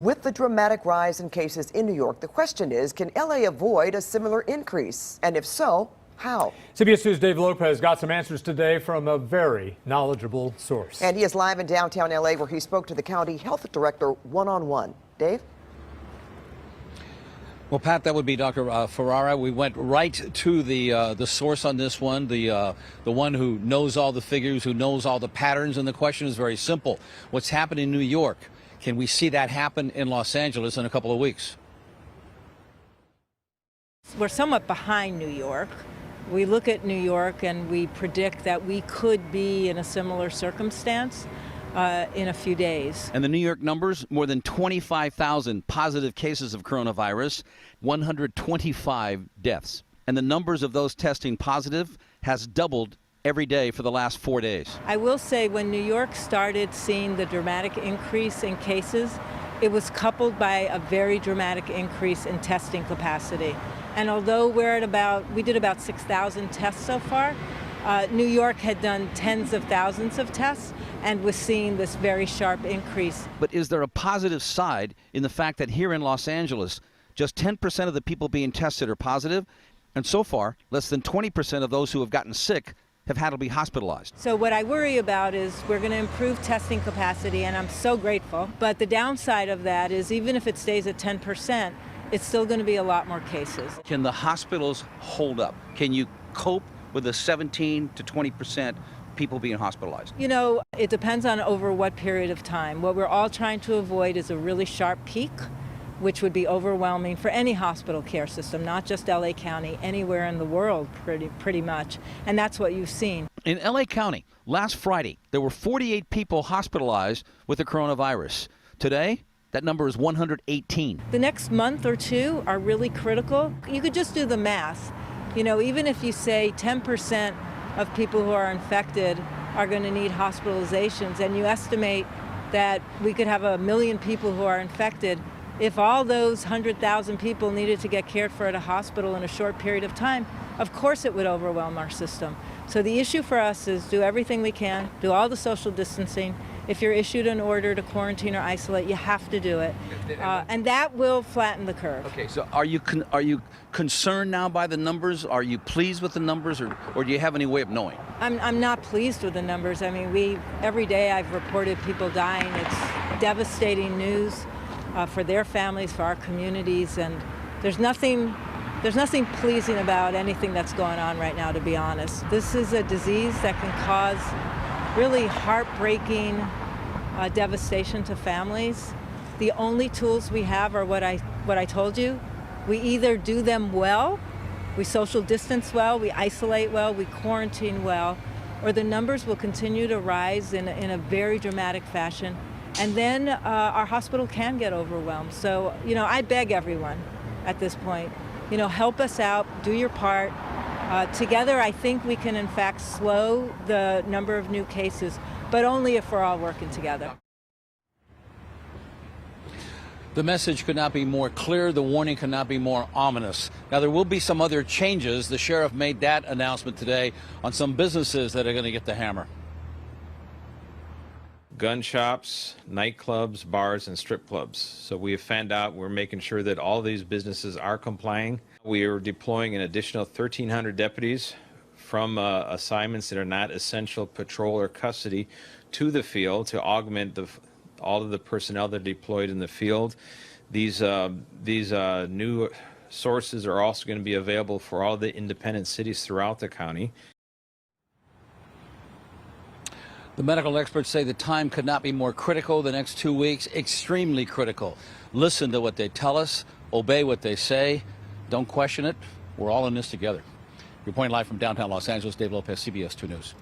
With the dramatic rise in cases in New York, the question is, can LA avoid a similar increase? And if so, how? CBS News' Dave Lopez got some answers today from a very knowledgeable source. And he is live in downtown LA, where he spoke to the county health director one-on-one. Dave? Well, Pat, that would be Dr. Ferrara. We went right to the source on this one, the one who knows all the figures, who knows all the patterns. And the question is very simple. What's happened in New York? Can we see that happen in Los Angeles in a couple of weeks? We're somewhat behind New York. We look at New York and we predict that we could be in a similar circumstance in a few days. And the New York numbers, more than 25,000 positive cases of coronavirus, 125 deaths. And the numbers of those testing positive has doubled every day for the last 4 days. I will say, when New York started seeing the dramatic increase in cases, it was coupled by a very dramatic increase in testing capacity. And although we did about 6,000 tests so far, New York had done tens of thousands of tests and was seeing this very sharp increase. But is there a positive side in the fact that here in Los Angeles, just 10% of the people being tested are positive, and so far, less than 20% of those who have gotten sick have had to be hospitalized? So what I worry about is we're going to improve testing capacity, and I'm so grateful. But the downside of that is, even if it stays at 10%, it's still going to be a lot more cases. Can the hospitals hold up? Can you cope with the 17 to 20% people being hospitalized? You know, it depends on over what period of time. What we're all trying to avoid is a really sharp peak, which would be overwhelming for any hospital care system, not just LA County, anywhere in the world pretty much. And that's what you've seen. In LA County, last Friday, there were 48 people hospitalized with the coronavirus. Today, that number is 118. The next month or two are really critical. You could just do the math. You know, even if you say 10% of people who are infected are going to need hospitalizations, and you estimate that we could have 1 million people who are infected, if all those 100,000 people needed to get cared for at a hospital in a short period of time, of course it would overwhelm our system. So the issue for us is do everything we can, do all the social distancing. If you're issued an order to quarantine or isolate, you have to do it. And that will flatten the curve. Okay, so are you concerned now by the numbers? Are you pleased with the numbers, or do you have any way of knowing? I'm not pleased with the numbers. I mean, every day I've reported people dying. It's devastating news for their families, for our communities, and there's nothing pleasing about anything that's going on right now, to be honest. This is a disease that can cause really heartbreaking devastation to families. The only tools we have are what I told you. We either do them well, we social distance well, we isolate well, we quarantine well, or the numbers will continue to rise in a very dramatic fashion. And then our hospital can get overwhelmed. So, you know, I beg everyone at this point, you know, help us out, do your part. Together, I think we can, in fact, slow the number of new cases, but only if we're all working together. The message could not be more clear. The warning could not be more ominous. Now, there will be some other changes. The sheriff made that announcement today on some businesses that are going to get the hammer. Gun shops, nightclubs, bars, and strip clubs. So we have found out we're making sure that all these businesses are complying. We are deploying an additional 1,300 deputies from assignments that are not essential patrol or custody to the field to augment all of the personnel that are deployed in the field. These new sources are also going to be available for all the independent cities throughout the county. The medical experts say the time could not be more critical. The next 2 weeks, extremely critical. Listen to what they tell us, obey what they say, don't question it. We're all in this together. Reporting live from downtown Los Angeles, Dave Lopez, CBS 2 News.